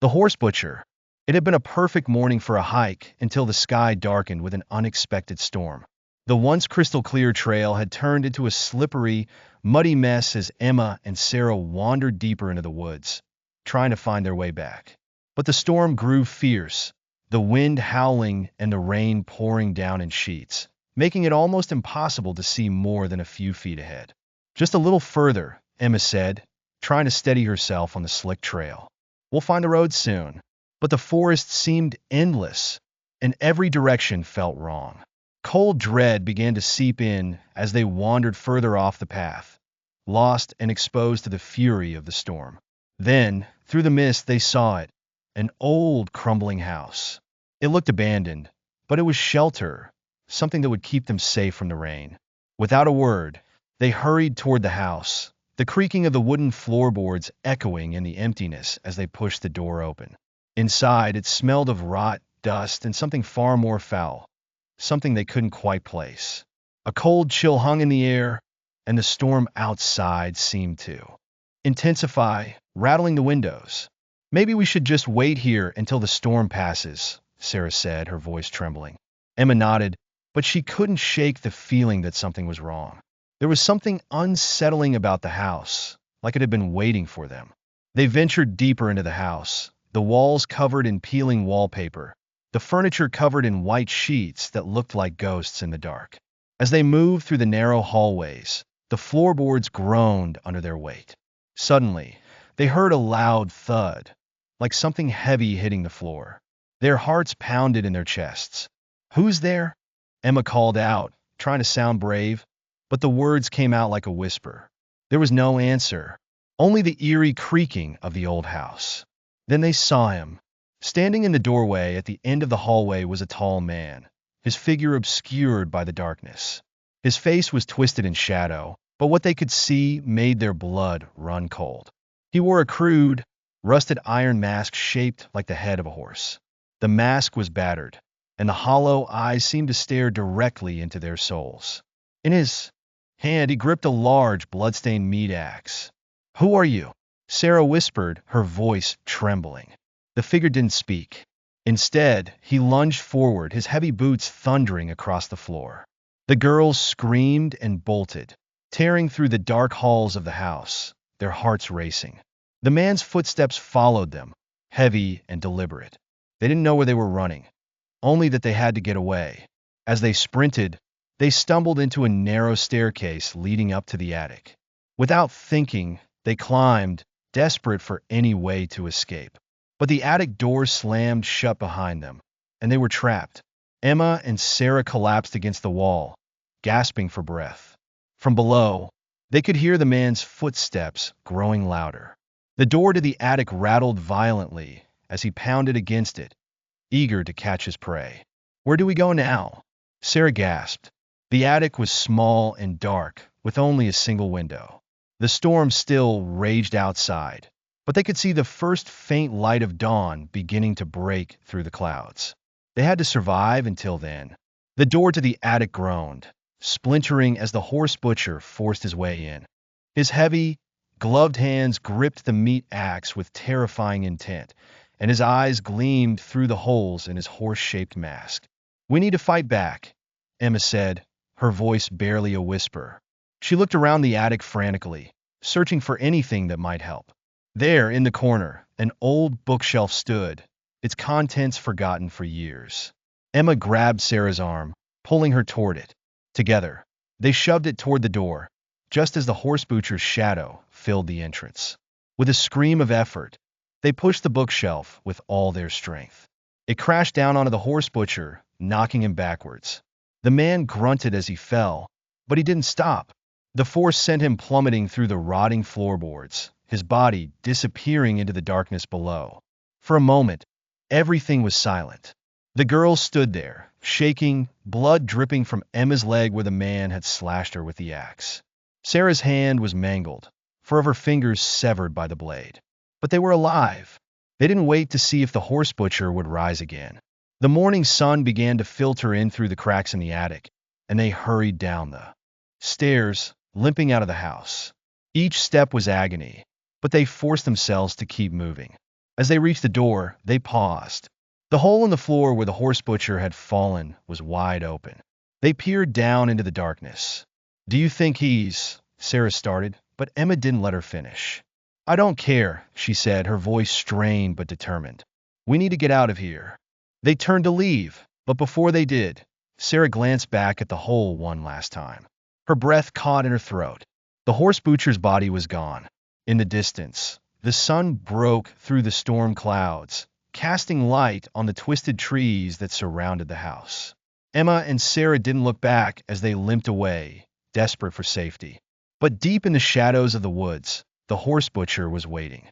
The Horsebutcher. It had been a perfect morning for a hike until the sky darkened with an unexpected storm. The once crystal clear trail had turned into a slippery, muddy mess as Emma and Sarah wandered deeper into the woods, trying to find their way back. But the storm grew fierce, the wind howling and the rain pouring down in sheets, making it almost impossible to see more than a few feet ahead. Just a little further, Emma said, trying to steady herself on the slick trail. We'll find the road soon. But the forest seemed endless, and every direction felt wrong. Cold dread began to seep in as they wandered further off the path, lost and exposed to the fury of the storm. Then, through the mist, they saw it, an old, crumbling house. It looked abandoned, but it was shelter, something that would keep them safe from the rain. Without a word, they hurried toward the house, the creaking of the wooden floorboards echoing in the emptiness as they pushed the door open. Inside, it smelled of rot, dust, and something far more foul, something they couldn't quite place. A cold chill hung in the air, and the storm outside seemed to intensify, rattling the windows. Maybe we should just wait here until the storm passes, Sarah said, her voice trembling. Emma nodded, but she couldn't shake the feeling that something was wrong. There was something unsettling about the house, like it had been waiting for them. They ventured deeper into the house, the walls covered in peeling wallpaper, the furniture covered in white sheets that looked like ghosts in the dark. As they moved through the narrow hallways, the floorboards groaned under their weight. Suddenly, they heard a loud thud, like something heavy hitting the floor. Their hearts pounded in their chests. "Who's there?" Emma called out, trying to sound brave, but the words came out like a whisper. There was no answer, only the eerie creaking of the old house. Then they saw him. Standing in the doorway at the end of the hallway was a tall man, his figure obscured by the darkness. His face was twisted in shadow, but what they could see made their blood run cold. He wore a crude, rusted iron mask shaped like the head of a horse. The mask was battered, and the hollow eyes seemed to stare directly into their souls. In his hand, he gripped a large, blood-stained meat axe. "Who are you?" Sarah whispered, her voice trembling. The figure didn't speak. Instead, he lunged forward, his heavy boots thundering across the floor. The girls screamed and bolted, tearing through the dark halls of the house, their hearts racing. The man's footsteps followed them, heavy and deliberate. They didn't know where they were running, only that they had to get away. As they sprinted, they stumbled into a narrow staircase leading up to the attic. Without thinking, they climbed, desperate for any way to escape. But the attic door slammed shut behind them, and they were trapped. Emma and Sarah collapsed against the wall, gasping for breath. From below, they could hear the man's footsteps growing louder. The door to the attic rattled violently as he pounded against it, eager to catch his prey. "Where do we go now?" Sarah gasped. The attic was small and dark, with only a single window. The storm still raged outside, but they could see the first faint light of dawn beginning to break through the clouds. They had to survive until then. The door to the attic groaned, splintering as the Horsebutcher forced his way in. His heavy, gloved hands gripped the meat axe with terrifying intent, and his eyes gleamed through the holes in his horse-shaped mask. "We need to fight back," Emma said, her voice barely a whisper. She looked around the attic frantically, searching for anything that might help. There, in the corner, an old bookshelf stood, its contents forgotten for years. Emma grabbed Sarah's arm, pulling her toward it. Together, they shoved it toward the door, just as the Horsebutcher's shadow filled the entrance. With a scream of effort, they pushed the bookshelf with all their strength. It crashed down onto the Horsebutcher, knocking him backwards. The man grunted as he fell, but he didn't stop. The force sent him plummeting through the rotting floorboards, his body disappearing into the darkness below. For a moment, everything was silent. The girl stood there, shaking, blood dripping from Emma's leg where the man had slashed her with the axe. Sarah's hand was mangled, 4 of her fingers severed by the blade. But they were alive. They didn't wait to see if the Horsebutcher would rise again. The morning sun began to filter in through the cracks in the attic, and they hurried down the stairs, limping out of the house. Each step was agony, but they forced themselves to keep moving. As they reached the door, they paused. The hole in the floor where the Horsebutcher had fallen was wide open. They peered down into the darkness. "Do you think he's—" Sarah started, but Emma didn't let her finish. "I don't care," she said, her voice strained but determined. "We need to get out of here." They turned to leave, but before they did, Sarah glanced back at the hole one last time. Her breath caught in her throat. The Horsebutcher's body was gone. In the distance, the sun broke through the storm clouds, casting light on the twisted trees that surrounded the house. Emma and Sarah didn't look back as they limped away, desperate for safety. But deep in the shadows of the woods, the Horsebutcher was waiting.